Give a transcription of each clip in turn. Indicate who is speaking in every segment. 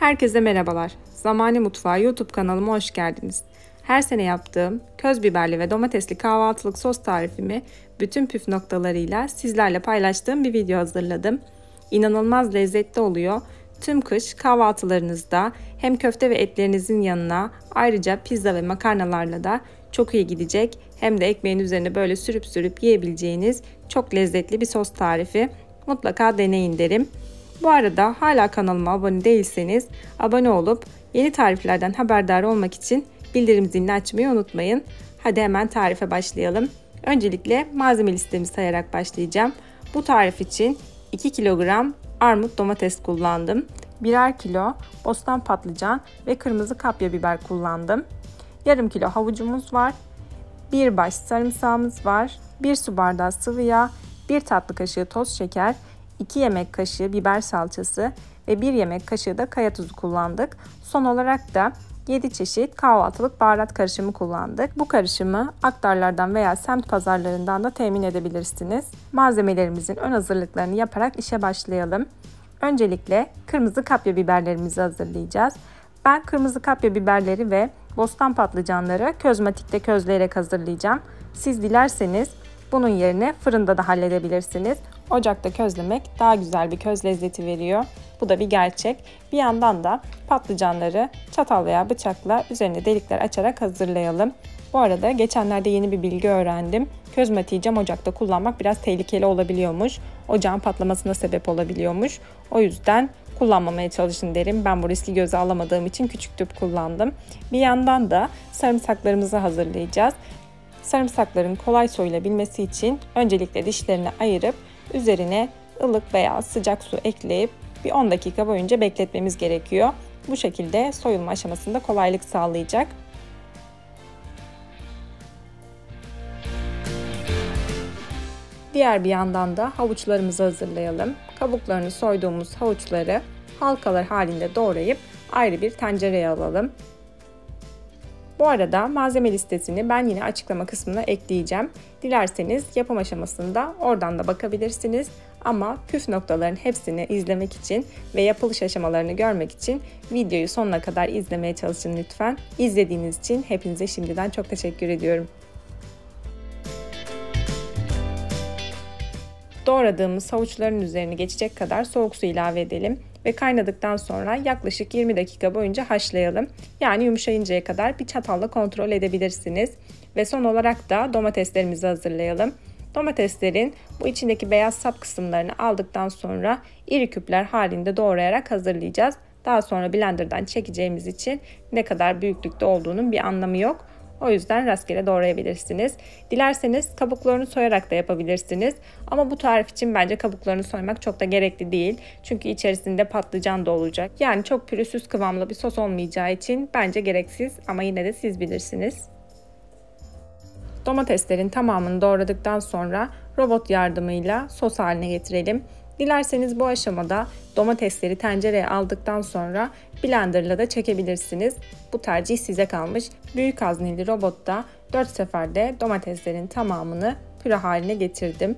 Speaker 1: Herkese merhabalar. Zamane Mutfağı YouTube kanalıma hoş geldiniz. Her sene yaptığım köz biberli ve domatesli kahvaltılık sos tarifimi bütün püf noktalarıyla sizlerle paylaştığım bir video hazırladım. İnanılmaz lezzetli oluyor. Tüm kış kahvaltılarınızda hem köfte ve etlerinizin yanına ayrıca pizza ve makarnalarla da çok iyi gidecek. Hem de ekmeğin üzerine böyle sürüp sürüp yiyebileceğiniz çok lezzetli bir sos tarifi. Mutlaka deneyin derim. Bu arada hala kanalıma abone değilseniz abone olup yeni tariflerden haberdar olmak için bildirim zilini açmayı unutmayın. Hadi hemen tarife başlayalım. Öncelikle malzeme listemi sayarak başlayacağım. Bu tarif için 2 kilogram armut domates kullandım. Birer kilo bostan patlıcan ve kırmızı kapya biber kullandım. Yarım kilo havucumuz var. Bir baş sarımsağımız var. 1 su bardağı sıvı yağ, 1 tatlı kaşığı toz şeker, 2 yemek kaşığı biber salçası ve 1 yemek kaşığı da kaya tuzu kullandık. Son olarak da 7 çeşit kahvaltılık baharat karışımı kullandık. Bu karışımı aktarlardan veya semt pazarlarından da temin edebilirsiniz. Malzemelerimizin ön hazırlıklarını yaparak işe başlayalım. Öncelikle kırmızı kapya biberlerimizi hazırlayacağız. Ben kırmızı kapya biberleri ve bostan patlıcanları közmatikte közleyerek hazırlayacağım. Siz dilerseniz bunun yerine fırında da halledebilirsiniz. Ocakta közlemek daha güzel bir köz lezzeti veriyor. Bu da bir gerçek. Bir yandan da patlıcanları çatal veya bıçakla üzerine delikler açarak hazırlayalım. Bu arada geçenlerde yeni bir bilgi öğrendim. Közmatiği cam ocakta kullanmak biraz tehlikeli olabiliyormuş. Ocağın patlamasına sebep olabiliyormuş. O yüzden kullanmamaya çalışın derim. Ben bu riski göze alamadığım için küçük tüp kullandım. Bir yandan da sarımsaklarımızı hazırlayacağız. Sarımsakların kolay soyulabilmesi için öncelikle dişlerini ayırıp üzerine ılık veya sıcak su ekleyip bir 10 dakika boyunca bekletmemiz gerekiyor. Bu şekilde soyulma aşamasında kolaylık sağlayacak. Diğer bir yandan da havuçlarımızı hazırlayalım. Kabuklarını soyduğumuz havuçları halkalar halinde doğrayıp ayrı bir tencereye alalım. Bu arada malzeme listesini ben yine açıklama kısmına ekleyeceğim. Dilerseniz yapım aşamasında oradan da bakabilirsiniz. Ama püf noktaların hepsini izlemek için ve yapılış aşamalarını görmek için videoyu sonuna kadar izlemeye çalışın lütfen. İzlediğiniz için hepinize şimdiden çok teşekkür ediyorum. Doğradığımız havuçların üzerine geçecek kadar soğuk su ilave edelim ve kaynadıktan sonra yaklaşık 20 dakika boyunca haşlayalım. Yani yumuşayıncaya kadar bir çatalla kontrol edebilirsiniz. Ve son olarak da domateslerimizi hazırlayalım. Domateslerin bu içindeki beyaz sap kısımlarını aldıktan sonra iri küpler halinde doğrayarak hazırlayacağız. Daha sonra blenderdan çekeceğimiz için ne kadar büyüklükte olduğunun bir anlamı yok. O yüzden rastgele doğrayabilirsiniz. Dilerseniz kabuklarını soyarak da yapabilirsiniz. Ama bu tarif için bence kabuklarını soymak çok da gerekli değil. Çünkü içerisinde patlıcan da olacak. Yani çok pürüzsüz kıvamlı bir sos olmayacağı için bence gereksiz ama yine de siz bilirsiniz. Domateslerin tamamını doğradıktan sonra robot yardımıyla sos haline getirelim. Dilerseniz bu aşamada domatesleri tencereye aldıktan sonra blenderla da çekebilirsiniz. Bu tercih size kalmış. Büyük hazneli robotta 4 seferde domateslerin tamamını püre haline getirdim.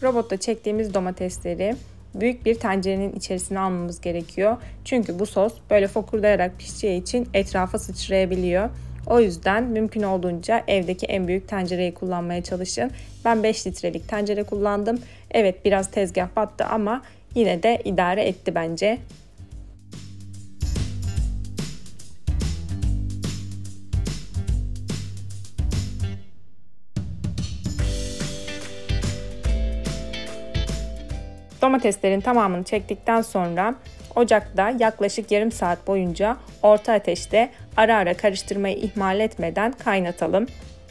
Speaker 1: Robotta çektiğimiz domatesleri büyük bir tencerenin içerisine almamız gerekiyor. Çünkü bu sos böyle fokurdayarak pişeceği için etrafa sıçrayabiliyor. O yüzden mümkün olduğunca evdeki en büyük tencereyi kullanmaya çalışın. Ben 5 litrelik tencere kullandım. Evet, biraz tezgah battı ama yine de idare etti bence. Domateslerin tamamını çektikten sonra ocakta yaklaşık yarım saat boyunca orta ateşte ara ara karıştırmayı ihmal etmeden kaynatalım.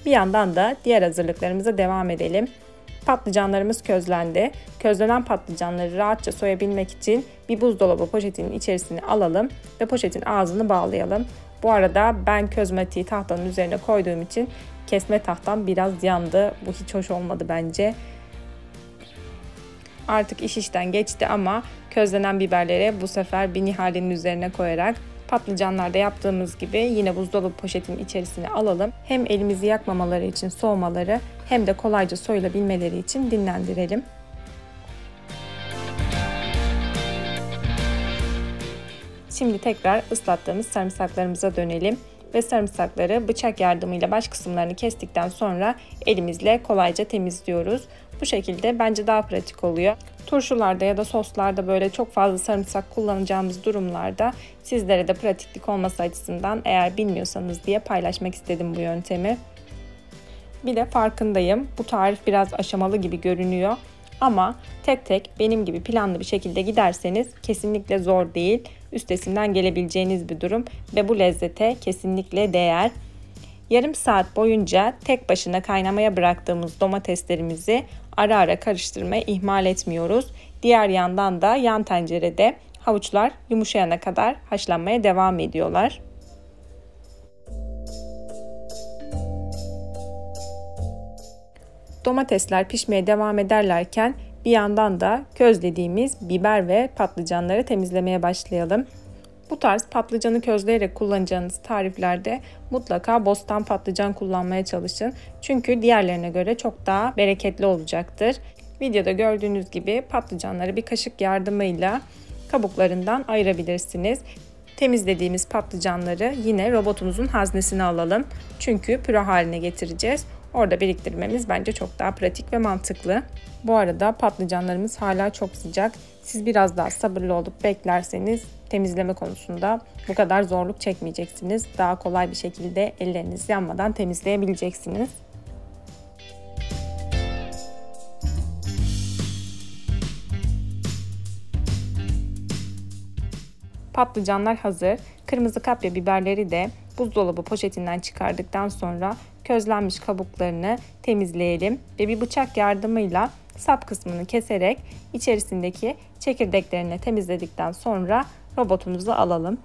Speaker 1: Bir yandan da diğer hazırlıklarımıza devam edelim. Patlıcanlarımız közlendi. Közlenen patlıcanları rahatça soyabilmek için bir buzdolabı poşetinin içerisine alalım ve poşetin ağzını bağlayalım. Bu arada ben közmatiği tahtanın üzerine koyduğum için kesme tahtam biraz yandı. Bu hiç hoş olmadı bence. Artık iş işten geçti ama közlenen biberleri bu sefer bir nihalenin üzerine koyarak patlıcanlarda yaptığımız gibi yine buzdolabı poşetinin içerisine alalım. Hem elimizi yakmamaları için soğumaları hem de kolayca soyulabilmeleri için dinlendirelim. Şimdi tekrar ıslattığımız sarımsaklarımıza dönelim ve sarımsakları bıçak yardımıyla baş kısımlarını kestikten sonra elimizle kolayca temizliyoruz. Bu şekilde bence daha pratik oluyor. Turşularda ya da soslarda böyle çok fazla sarımsak kullanacağımız durumlarda sizlere de pratiklik olması açısından eğer bilmiyorsanız diye paylaşmak istedim bu yöntemi. Bir de farkındayım, bu tarif biraz aşamalı gibi görünüyor ama tek tek benim gibi planlı bir şekilde giderseniz kesinlikle zor değil. Üstesinden gelebileceğiniz bir durum ve bu lezzete kesinlikle değer. Yarım saat boyunca tek başına kaynamaya bıraktığımız domateslerimizi ara ara karıştırmayı ihmal etmiyoruz. Diğer yandan da yan tencerede havuçlar yumuşayana kadar haşlanmaya devam ediyorlar. Domatesler pişmeye devam ederlerken bir yandan da közlediğimiz biber ve patlıcanları temizlemeye başlayalım. Bu tarz patlıcanı közleyerek kullanacağınız tariflerde mutlaka bostan patlıcan kullanmaya çalışın. Çünkü diğerlerine göre çok daha bereketli olacaktır. Videoda gördüğünüz gibi patlıcanları bir kaşık yardımıyla kabuklarından ayırabilirsiniz. Temizlediğimiz patlıcanları yine robotumuzun haznesine alalım. Çünkü püre haline getireceğiz. Orada biriktirmemiz bence çok daha pratik ve mantıklı. Bu arada patlıcanlarımız hala çok sıcak. Siz biraz daha sabırlı olup beklerseniz temizleme konusunda bu kadar zorluk çekmeyeceksiniz. Daha kolay bir şekilde elleriniz yanmadan temizleyebileceksiniz. Patlıcanlar hazır. Kırmızı kapya biberleri de buzdolabı poşetinden çıkardıktan sonra közlenmiş kabuklarını temizleyelim ve bir bıçak yardımıyla sap kısmını keserek içerisindeki çekirdeklerini temizledikten sonra robotumuzu alalım.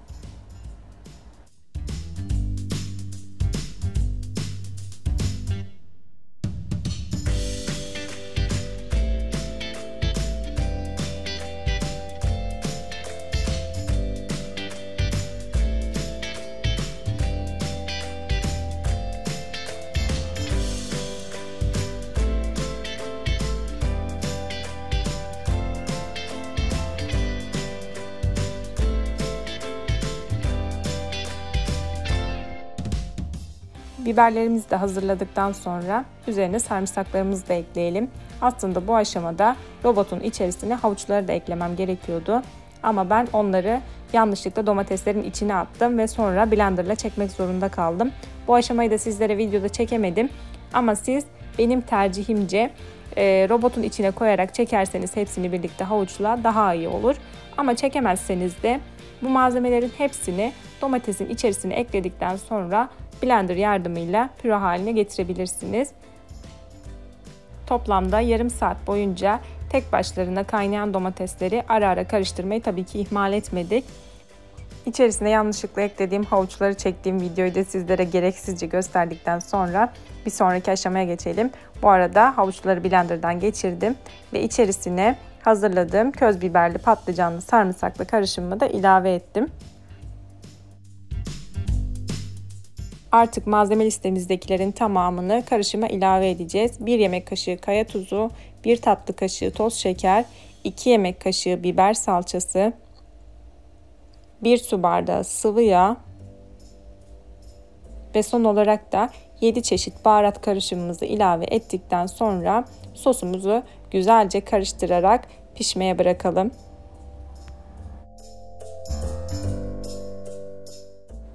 Speaker 1: Biberlerimizi de hazırladıktan sonra üzerine sarımsaklarımızı da ekleyelim. Aslında bu aşamada robotun içerisine havuçları da eklemem gerekiyordu. Ama ben onları yanlışlıkla domateslerin içine attım ve sonra blenderla çekmek zorunda kaldım. Bu aşamayı da sizlere videoda çekemedim. Ama siz benim tercihimce robotun içine koyarak çekerseniz hepsini birlikte havuçla daha iyi olur. Ama çekemezseniz de bu malzemelerin hepsini domatesin içerisine ekledikten sonra blender yardımıyla püre haline getirebilirsiniz. Toplamda yarım saat boyunca tek başlarına kaynayan domatesleri ara ara karıştırmayı tabii ki ihmal etmedik. İçerisine yanlışlıkla eklediğim havuçları çektiğim videoyu da sizlere gereksizce gösterdikten sonra bir sonraki aşamaya geçelim. Bu arada havuçları blenderdan geçirdim ve içerisine hazırladığım köz biberli, patlıcanlı, sarımsaklı karışımımı da ilave ettim. Artık malzeme listemizdekilerin tamamını karışıma ilave edeceğiz. 1 yemek kaşığı kaya tuzu, 1 tatlı kaşığı toz şeker, 2 yemek kaşığı biber salçası, 1 su bardağı sıvı yağ ve son olarak da 7 çeşit baharat karışımımızı ilave ettikten sonra sosumuzu güzelce karıştırarak pişmeye bırakalım.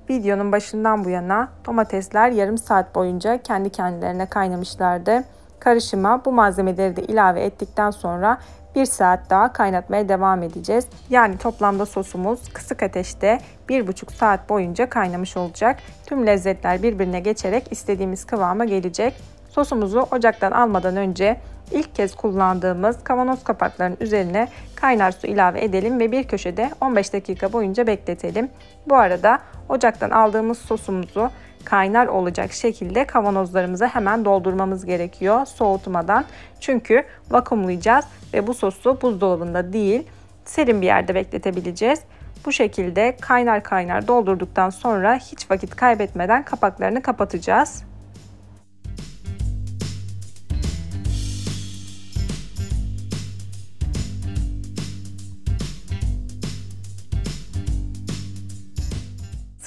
Speaker 1: Videonun başından bu yana domatesler yarım saat boyunca kendi kendilerine kaynamışlardı. Karışıma bu malzemeleri de ilave ettikten sonra 1 saat daha kaynatmaya devam edeceğiz. Yani toplamda sosumuz kısık ateşte 1,5 saat boyunca kaynamış olacak. Tüm lezzetler birbirine geçerek istediğimiz kıvama gelecek. Sosumuzu ocaktan almadan önce ilk kez kullandığımız kavanoz kapaklarının üzerine kaynar su ilave edelim ve bir köşede 15 dakika boyunca bekletelim. Bu arada ocaktan aldığımız sosumuzu kaynar olacak şekilde kavanozlarımıza hemen doldurmamız gerekiyor soğutmadan. Çünkü vakumlayacağız ve bu sosu buzdolabında değil, serin bir yerde bekletebileceğiz. Bu şekilde kaynar kaynar doldurduktan sonra hiç vakit kaybetmeden kapaklarını kapatacağız.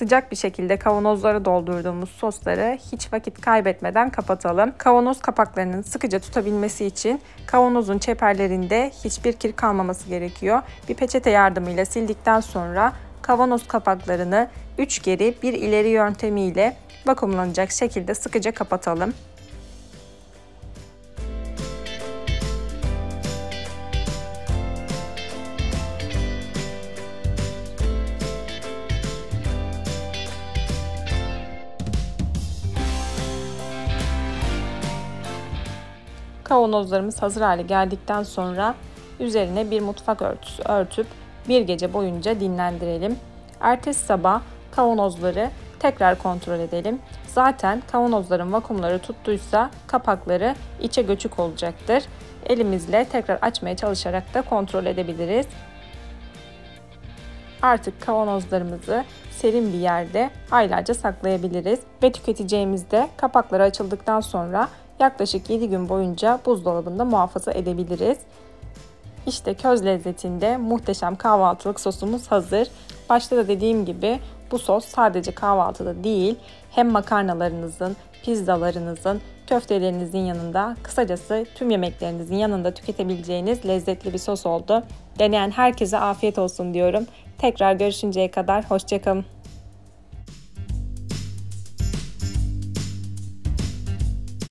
Speaker 1: Sıcak bir şekilde kavanozlara doldurduğumuz sosları hiç vakit kaybetmeden kapatalım. Kavanoz kapaklarının sıkıca tutabilmesi için kavanozun çeperlerinde hiçbir kir kalmaması gerekiyor. Bir peçete yardımıyla sildikten sonra kavanoz kapaklarını 3 geri 1 ileri yöntemiyle vakumlanacak şekilde sıkıca kapatalım. Kavanozlarımız hazır hale geldikten sonra üzerine bir mutfak örtüsü örtüp bir gece boyunca dinlendirelim. Ertesi sabah kavanozları tekrar kontrol edelim. Zaten kavanozların vakumları tuttuysa kapakları içe göçük olacaktır. Elimizle tekrar açmaya çalışarak da kontrol edebiliriz. Artık kavanozlarımızı serin bir yerde aylarca saklayabiliriz ve tüketeceğimizde kapakları açıldıktan sonra yaklaşık 7 gün boyunca buzdolabında muhafaza edebiliriz. İşte köz lezzetinde muhteşem kahvaltılık sosumuz hazır. Başta da dediğim gibi bu sos sadece kahvaltıda değil, hem makarnalarınızın, pizzalarınızın, köftelerinizin yanında, kısacası tüm yemeklerinizin yanında tüketebileceğiniz lezzetli bir sos oldu. Deneyen herkese afiyet olsun diyorum. Tekrar görüşünceye kadar hoşça kalın.